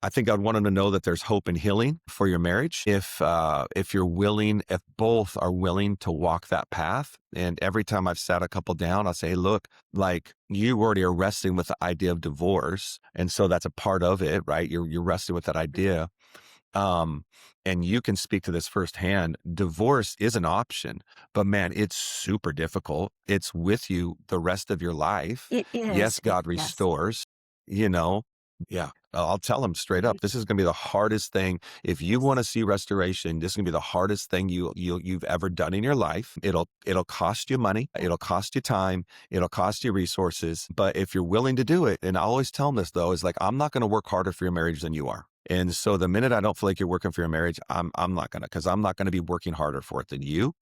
I think I'd want them to know that there's hope and healing for your marriage. If you're willing, if both are willing to walk that path. And every time I've sat a couple down, I'll say, look, like you already are wrestling with the idea of divorce. And so that's a part of it, right? You're wrestling with that idea. And you can speak to this firsthand. Divorce is an option, but man, it's super difficult. It's with you the rest of your life. It is. Yes, God Yes. restores, you know. Yeah, I'll tell them straight up. This is going to be the hardest thing. If you want to see restoration, this is going to be the hardest thing you've ever done in your life. It'll cost you money. It'll cost you time. It'll cost you resources. But if you're willing to do it, and I always tell them this though, is like, I'm not going to work harder for your marriage than you are. And so the minute I don't feel like you're working for your marriage, I'm not gonna, because I'm not gonna be working harder for it than you.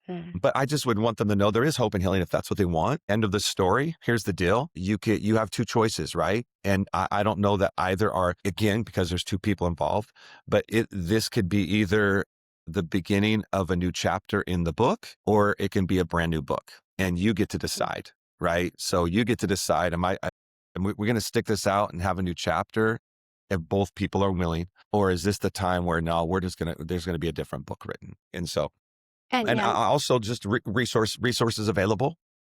Mm. But I just would want them to know there is hope and healing if that's what they want. End of the story. Here's the deal. You have two choices, right? And I don't know that either are, again, because there's two people involved, but this could be either the beginning of a new chapter in the book, or it can be a brand new book. And you get to decide, right? So you get to decide, we're going to stick this out and have a new chapter if both people are willing, or is this the time where no, there's going to be a different book written. And so, And and yeah, also just resources available.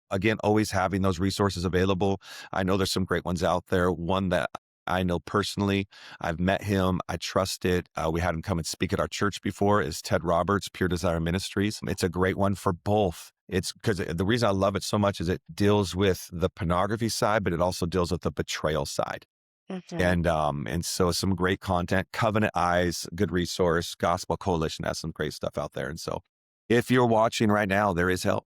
Again, always having those resources available. I know there's some great ones out there. One that I know personally, I've met him. I trust it. We had him come and speak at our church before, is Ted Roberts, Pure Desire Ministries. It's a great one for both. It's because the reason I love it so much is it deals with the pornography side, but it also deals with the betrayal side. mhm. And so some great content. Covenant Eyes, good resource. Gospel Coalition has some great stuff out there. And so if you're watching right now, there is help.